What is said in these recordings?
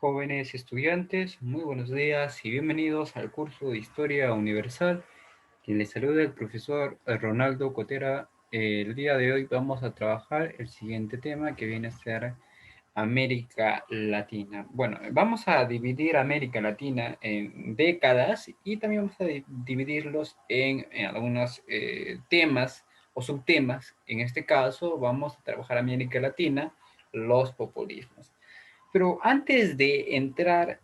Jóvenes estudiantes, muy buenos días y bienvenidos al curso de Historia Universal. Quien les saluda el profesor Ronaldo Cotera. El día de hoy vamos a trabajar el siguiente tema que viene a ser América Latina. Bueno, vamos a dividir América Latina en décadas y también vamos a dividirlos en algunos temas o subtemas. En este caso vamos a trabajar América Latina, los populismos. Pero antes de entrar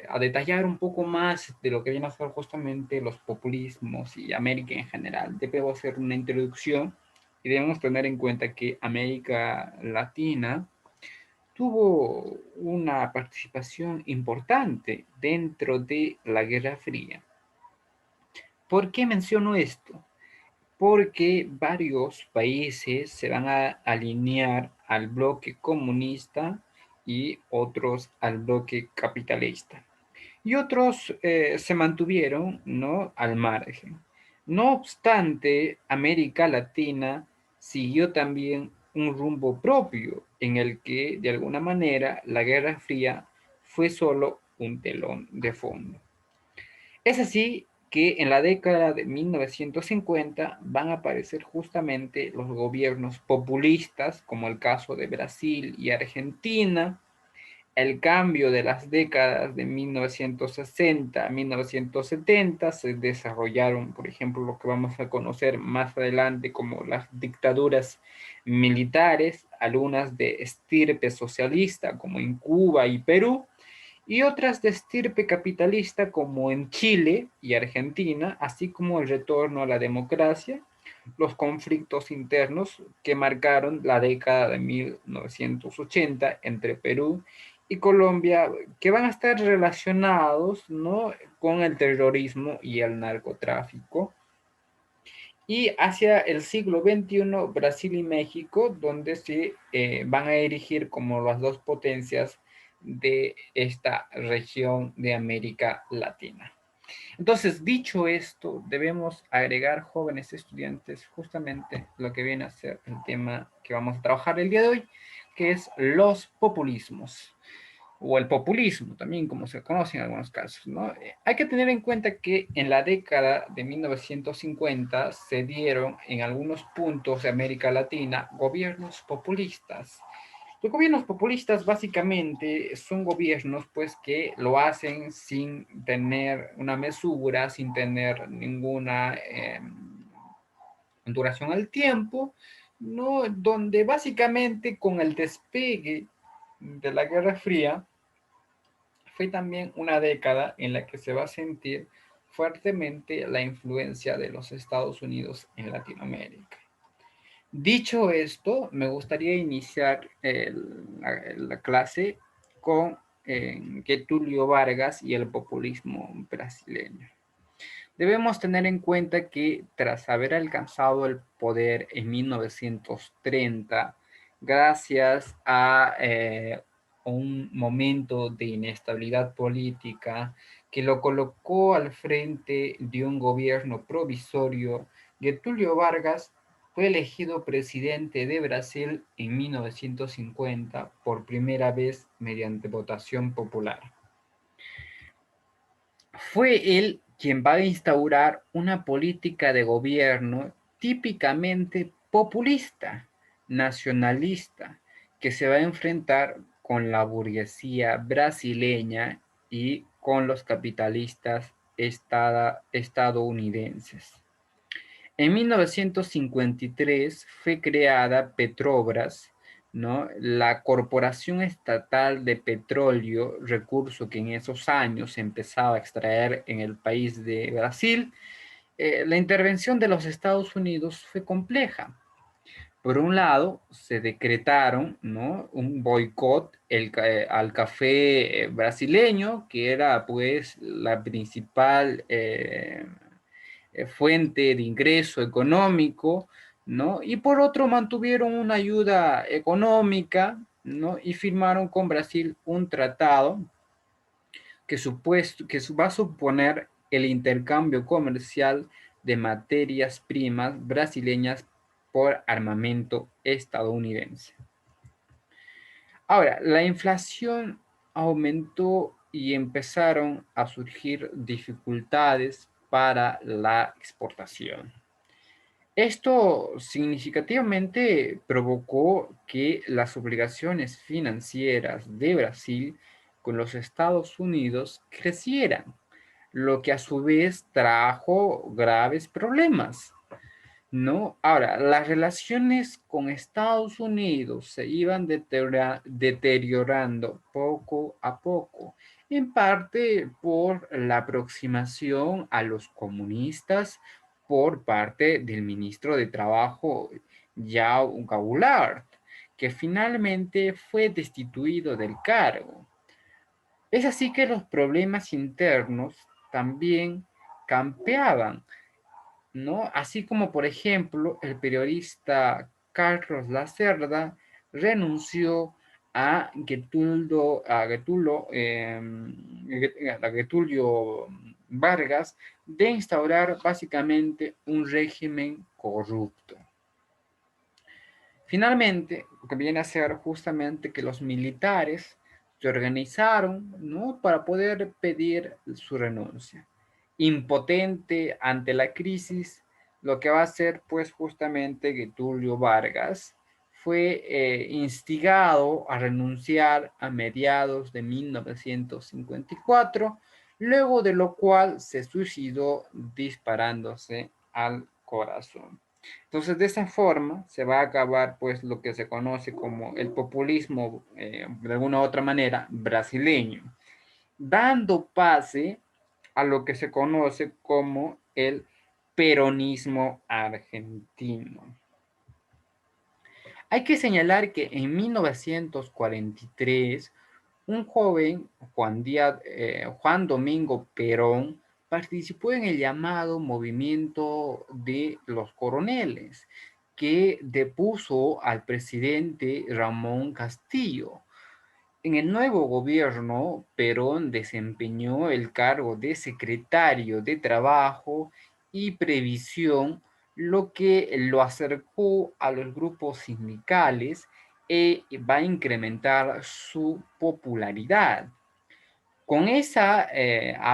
a detallar un poco más de lo que viene a ser justamente los populismos y América en general, debo hacer una introducción y debemos tener en cuenta que América Latina tuvo una participación importante dentro de la Guerra Fría. ¿Por qué menciono esto? Porque varios países se van a alinear al bloque comunista y otros al bloque capitalista. Y otros se mantuvieron, ¿no?, al margen. No obstante, América Latina siguió también un rumbo propio en el que, de alguna manera, la Guerra Fría fue solo un telón de fondo. Es así que en la década de 1950 van a aparecer justamente los gobiernos populistas, como el caso de Brasil y Argentina. El cambio de las décadas de 1960 a 1970 se desarrollaron, por ejemplo, lo que vamos a conocer más adelante como las dictaduras militares, algunas de estirpe socialista como en Cuba y Perú, y otras de estirpe capitalista como en Chile y Argentina, así como el retorno a la democracia, los conflictos internos que marcaron la década de 1980 entre Perú y Colombia, que van a estar relacionados, ¿no?, con el terrorismo y el narcotráfico. Y hacia el siglo XXI, Brasil y México, donde se van a erigir como las dos potencias de esta región de América Latina. Entonces, dicho esto, debemos agregar, jóvenes estudiantes, justamente lo que viene a ser el tema que vamos a trabajar el día de hoy, que es los populismos, o el populismo también, como se conoce en algunos casos, ¿no? Hay que tener en cuenta que en la década de 1950 se dieron en algunos puntos de América Latina gobiernos populistas. Los gobiernos populistas básicamente son gobiernos pues que lo hacen sin tener una mesura, sin tener ninguna duración al tiempo, ¿no?, donde básicamente con el despegue de la Guerra Fría fue también una década en la que se va a sentir fuertemente la influencia de los Estados Unidos en Latinoamérica. Dicho esto, me gustaría iniciar la clase con Getúlio Vargas y el populismo brasileño. Debemos tener en cuenta que tras haber alcanzado el poder en 1930, gracias a un momento de inestabilidad política que lo colocó al frente de un gobierno provisorio, Getúlio Vargas fue elegido presidente de Brasil en 1950 por primera vez mediante votación popular. Fue él quien va a instaurar una política de gobierno típicamente populista, nacionalista, que se va a enfrentar con la burguesía brasileña y con los capitalistas estadounidenses. En 1953 fue creada Petrobras, ¿no?, la Corporación Estatal de Petróleo, recurso que en esos años se empezaba a extraer en el país de Brasil. La intervención de los Estados Unidos fue compleja. Por un lado, se decretaron, ¿no?, un boicot al café brasileño, que era pues la principal fuente de ingreso económico, ¿no? Y por otro mantuvieron una ayuda económica, ¿no?, y firmaron con Brasil un tratado que va a suponer el intercambio comercial de materias primas brasileñas por armamento estadounidense. Ahora, la inflación aumentó y empezaron a surgir dificultades para la exportación. Esto significativamente provocó que las obligaciones financieras de Brasil con los Estados Unidos crecieran, lo que a su vez trajo graves problemas, ¿no? Ahora, las relaciones con Estados Unidos se iban deteriorando poco a poco, en parte por la aproximación a los comunistas por parte del ministro de Trabajo, João Goulart, que finalmente fue destituido del cargo. Es así que los problemas internos también campeaban, ¿no? Así como, por ejemplo, el periodista Carlos Lacerda renunció a Getulio Vargas de instaurar básicamente un régimen corrupto. Finalmente, lo que viene a ser justamente que los militares se organizaron, ¿no? Para poder pedir su renuncia. Impotente ante la crisis, lo que va a hacer pues justamente Getulio Vargas fue instigado a renunciar a mediados de 1954, luego de lo cual se suicidó disparándose al corazón. Entonces, de esa forma se va a acabar pues lo que se conoce como el populismo, de alguna u otra manera, brasileño, dando pase a lo que se conoce como el peronismo argentino. Hay que señalar que en 1943 un joven, Juan Domingo Perón, participó en el llamado movimiento de los coroneles, que depuso al presidente Ramón Castillo. En el nuevo gobierno, Perón desempeñó el cargo de secretario de Trabajo y Previsión, lo que lo acercó a los grupos sindicales y va a incrementar su popularidad. Con esa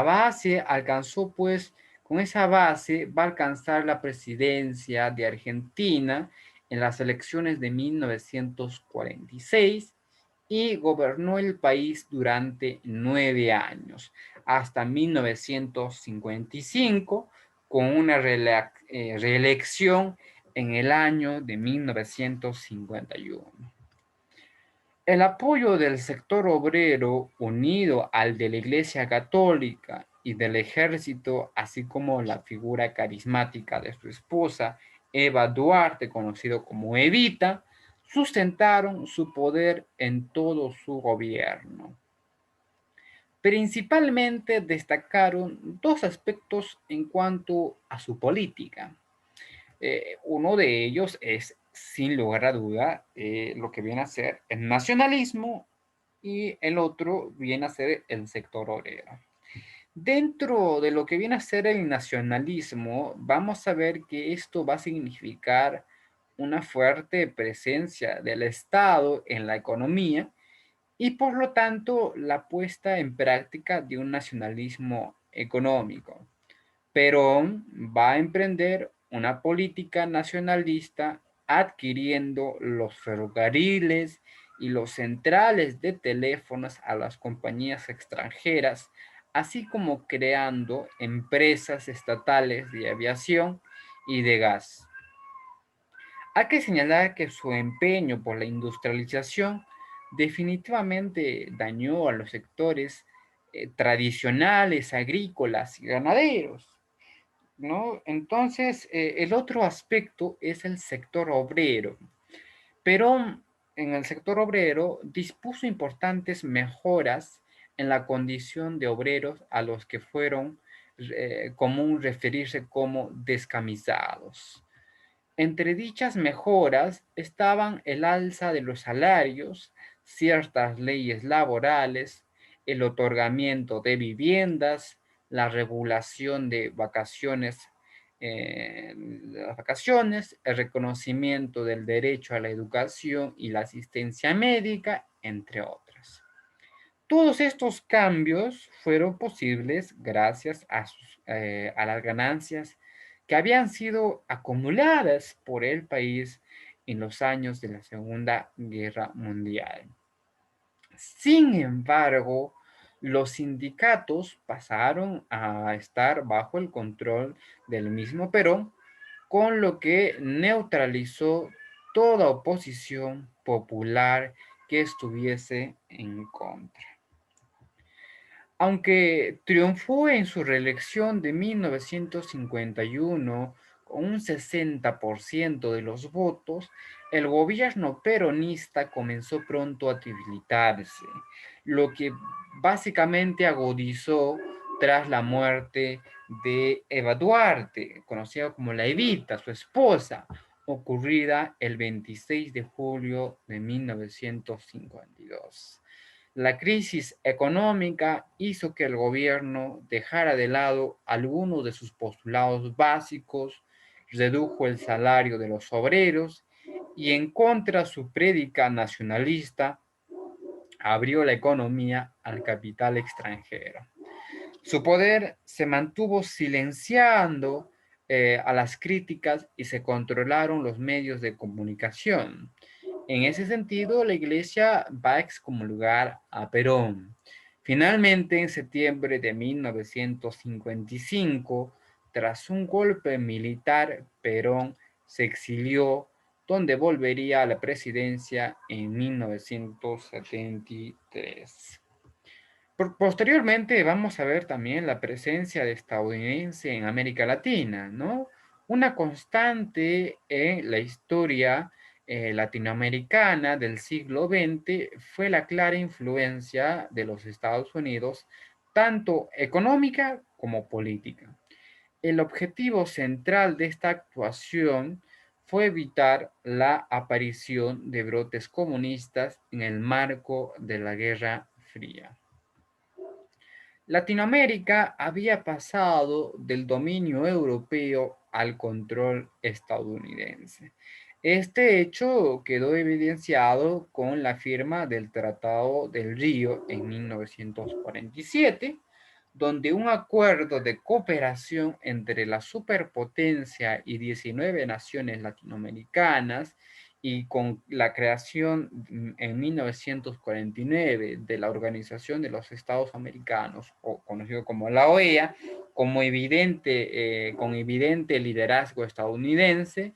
base alcanzó pues, con esa base va a alcanzar la presidencia de Argentina en las elecciones de 1946 y gobernó el país durante 9 años, hasta 1955, con una reelección en el año de 1951. El apoyo del sector obrero unido al de la Iglesia Católica y del ejército, así como la figura carismática de su esposa, Eva Duarte, conocido como Evita, sustentaron su poder en todo su gobierno. Principalmente destacaron dos aspectos en cuanto a su política. Uno de ellos es, sin lugar a duda, lo que viene a ser el nacionalismo y el otro viene a ser el sector obrero. Dentro de lo que viene a ser el nacionalismo, vamos a ver que esto va a significar una fuerte presencia del Estado en la economía y por lo tanto la puesta en práctica de un nacionalismo económico. Perón va a emprender una política nacionalista adquiriendo los ferrocarriles y los centrales de teléfonos a las compañías extranjeras, así como creando empresas estatales de aviación y de gas. Hay que señalar que su empeño por la industrialización definitivamente dañó a los sectores tradicionales, agrícolas y ganaderos, ¿no? Entonces, el otro aspecto es el sector obrero. Perón, en el sector obrero, dispuso importantes mejoras en la condición de obreros a los que fueron común referirse como descamisados. Entre dichas mejoras estaban el alza de los salarios, ciertas leyes laborales, el otorgamiento de viviendas, la regulación de las vacaciones, el reconocimiento del derecho a la educación y la asistencia médica, entre otras. Todos estos cambios fueron posibles gracias a las ganancias que habían sido acumuladas por el país en los años de la Segunda Guerra Mundial. Sin embargo, los sindicatos pasaron a estar bajo el control del mismo Perón, con lo que neutralizó toda oposición popular que estuviese en contra. Aunque triunfó en su reelección de 1951 con un 60% de los votos, el gobierno peronista comenzó pronto a debilitarse, lo que básicamente agudizó tras la muerte de Eva Duarte, conocida como la Evita, su esposa, ocurrida el 26 de julio de 1952. La crisis económica hizo que el gobierno dejara de lado algunos de sus postulados básicos, redujo el salario de los obreros y en contra de su prédica nacionalista abrió la economía al capital extranjero. Su poder se mantuvo silenciando a las críticas y se controlaron los medios de comunicación. En ese sentido, la Iglesia va a excomulgar a Perón. Finalmente, en septiembre de 1955, tras un golpe militar, Perón se exilió, donde volvería a la presidencia en 1973. Posteriormente vamos a ver también la presencia de estadounidense en América Latina, ¿no? Una constante en la historia latinoamericana del siglo XX fue la clara influencia de los Estados Unidos, tanto económica como política. El objetivo central de esta actuación fue evitar la aparición de brotes comunistas en el marco de la Guerra Fría. Latinoamérica había pasado del dominio europeo al control estadounidense. Este hecho quedó evidenciado con la firma del Tratado del Río en 1947, donde un acuerdo de cooperación entre la superpotencia y 19 naciones latinoamericanas y con la creación en 1949 de la Organización de los Estados Americanos, o conocido como la OEA, con evidente liderazgo estadounidense,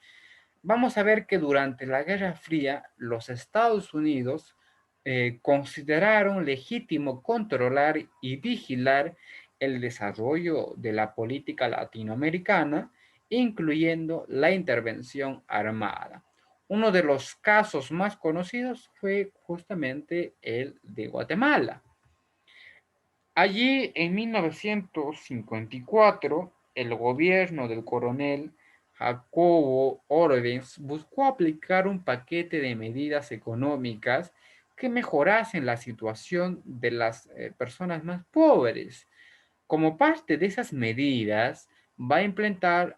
vamos a ver que durante la Guerra Fría los Estados Unidos consideraron legítimo controlar y vigilar el desarrollo de la política latinoamericana, incluyendo la intervención armada. Uno de los casos más conocidos fue justamente el de Guatemala. Allí, en 1954, el gobierno del coronel Jacobo Orens buscó aplicar un paquete de medidas económicas que mejorasen la situación de las personas más pobres. Como parte de esas medidas, va a implementar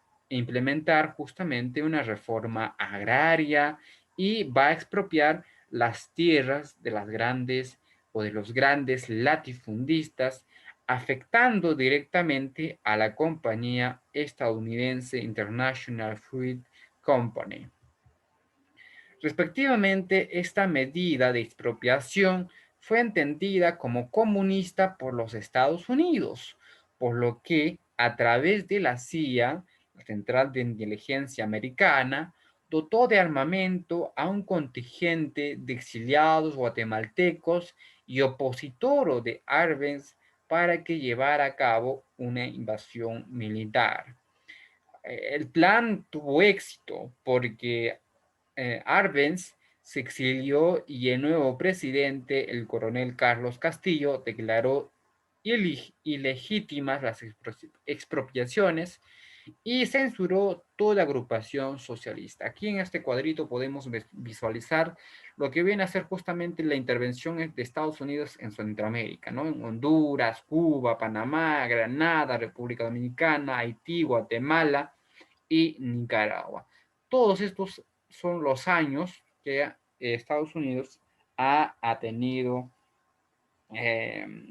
justamente una reforma agraria y va a expropiar las tierras de las grandes o de los grandes latifundistas, afectando directamente a la compañía estadounidense International Fruit Company. Respectivamente, esta medida de expropiación fue entendida como comunista por los Estados Unidos, por lo que a través de la CIA, la Central de Inteligencia Americana, dotó de armamento a un contingente de exiliados guatemaltecos y opositor de Arbenz para que llevara a cabo una invasión militar. El plan tuvo éxito porque Arbenz se exilió y el nuevo presidente, el coronel Carlos Castillo, declaró ilegítimas las expropiaciones y censuró toda agrupación socialista. Aquí en este cuadrito podemos visualizar lo que viene a ser justamente la intervención de Estados Unidos en Centroamérica, ¿no? En Honduras, Cuba, Panamá, Granada, República Dominicana, Haití, Guatemala y Nicaragua. Todos estos son los años que Estados Unidos ha tenido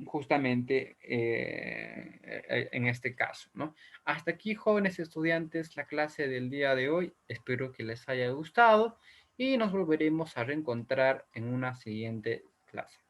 justamente en este caso, ¿no? Hasta aquí, jóvenes estudiantes, la clase del día de hoy. Espero que les haya gustado y nos volveremos a reencontrar en una siguiente clase.